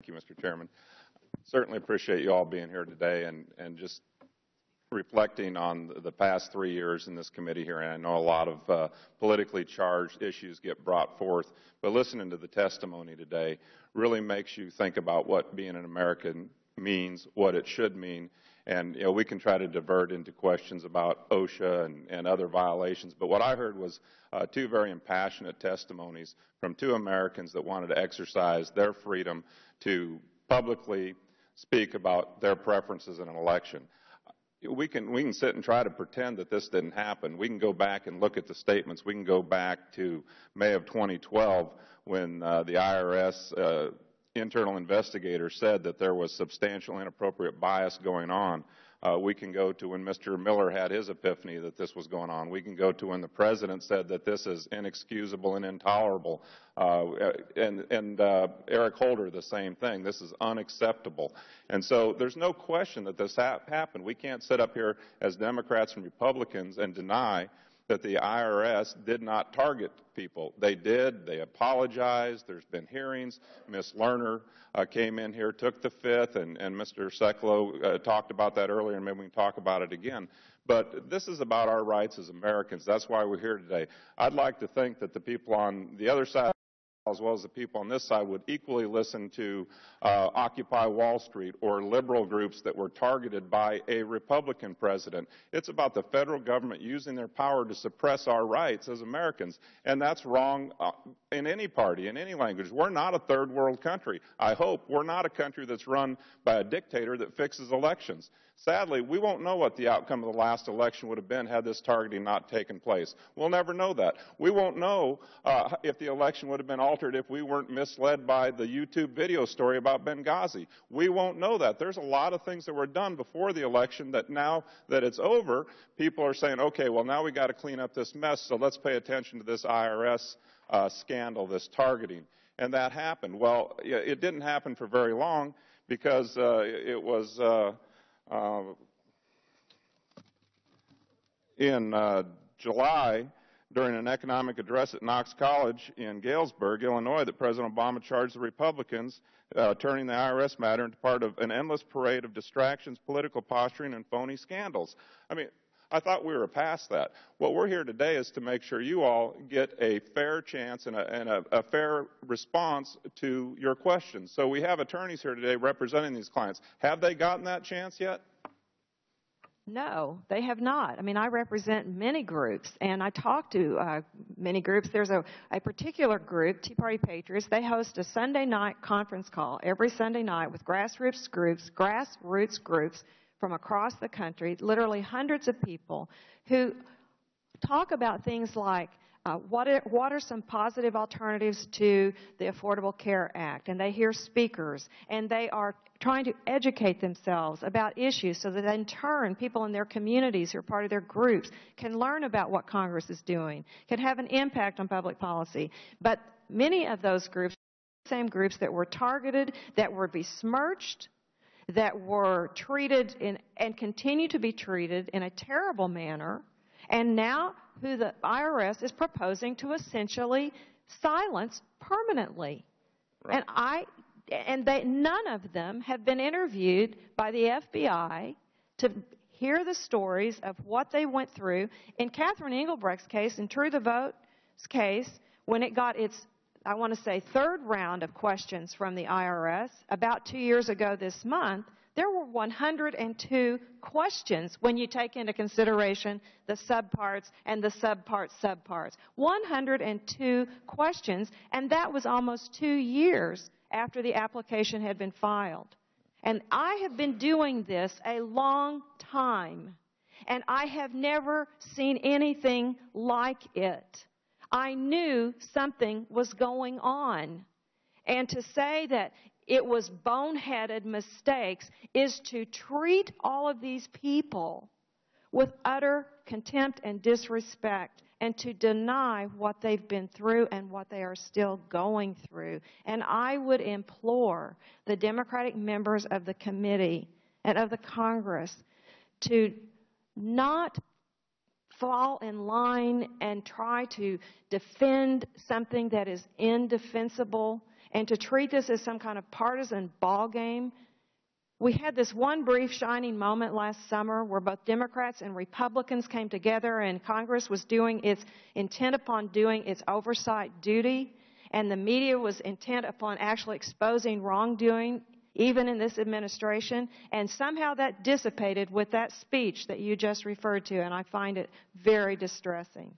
Thank you, Mr. Chairman. Certainly appreciate you all being here today and just reflecting on the past 3 years in this committee here. And I know a lot of politically charged issues get brought forth, but listening to the testimony today really makes you think about what being an American means, what it should mean. And we can try to divert into questions about OSHA and other violations, but what I heard was two very impassionate testimonies from two Americans that wanted to exercise their freedom to publicly speak about their preferences in an election. We can sit and try to pretend that this didn't happen. We can go back and look at the statements. We can go back to May of 2012 when the IRS internal investigator said that there was substantial inappropriate bias going on. We can go to when Mr. Miller had his epiphany that this was going on. We can go to when the President said that this is inexcusable and intolerable. And Eric Holder, the same thing. This is unacceptable. And so there's no question that this happened. We can't sit up here as Democrats and Republicans and deny that the IRS did not target people. They did. They apologized. There's been hearings. Ms. Lerner came in here, took the fifth, and Mr. Sekulow talked about that earlier, and maybe we can talk about it again. But this is about our rights as Americans. That's why we're here today. I'd like to think that the people on the other side, as well as the people on this side, would equally listen to Occupy Wall Street or liberal groups that were targeted by a Republican president. It's about the federal government using their power to suppress our rights as Americans, and that's wrong in any party, in any language. We're not a third world country. I hope we're not a country that's run by a dictator that fixes elections. Sadly, we won't know what the outcome of the last election would have been had this targeting not taken place. We'll never know that. We won't know if the election would have been altered if we weren't misled by the YouTube video story about Benghazi. We won't know that. There's a lot of things that were done before the election that now that it's over, people are saying, okay, well, now we got to clean up this mess, so let's pay attention to this IRS scandal, this targeting. And that happened. Well, it didn't happen for very long because it was in July, during an economic address at Knox College in Galesburg, Illinois, that President Obama charged the Republicans, turning the IRS matter into part of an endless parade of distractions, political posturing, and phony scandals. I mean, I thought we were past that. What we're here today is to make sure you all get a fair chance and a fair response to your questions. So we have attorneys here today representing these clients. Have they gotten that chance yet? No, they have not. I mean, I represent many groups, and I talk to many groups. There's a particular group, Tea Party Patriots. They host a Sunday night conference call every Sunday night with grassroots groups from across the country, literally hundreds of people, who talk about things like what are some positive alternatives to the Affordable Care Act. And they hear speakers, and they are trying to educate themselves about issues so that in turn people in their communities who are part of their groups can learn about what Congress is doing, can have an impact on public policy. But many of those groups, same groups that were targeted, that were besmirched, that were treated and continue to be treated in a terrible manner, and now who the IRS is proposing to essentially silence permanently. Right. And none of them have been interviewed by the FBI to hear the stories of what they went through. In Catherine Engelbrecht's case, in True the Vote's case, when it got its, I want to say, third round of questions from the IRS, about 2 years ago this month, there were 102 questions when you take into consideration the subparts and the subparts. 102 questions, and that was almost 2 years after the application had been filed. And I have been doing this a long time, and I have never seen anything like it. I knew something was going on. And to say that it was boneheaded mistakes is to treat all of these people with utter contempt and disrespect and to deny what they've been through and what they are still going through. And I would implore the Democratic members of the committee and of the Congress to not fall in line and try to defend something that is indefensible and to treat this as some kind of partisan ball game. We had this one brief shining moment last summer where both Democrats and Republicans came together and Congress was intent upon doing its oversight duty, and the media was intent upon actually exposing wrongdoing, even in this administration, and somehow that dissipated with that speech that you just referred to, and I find it very distressing.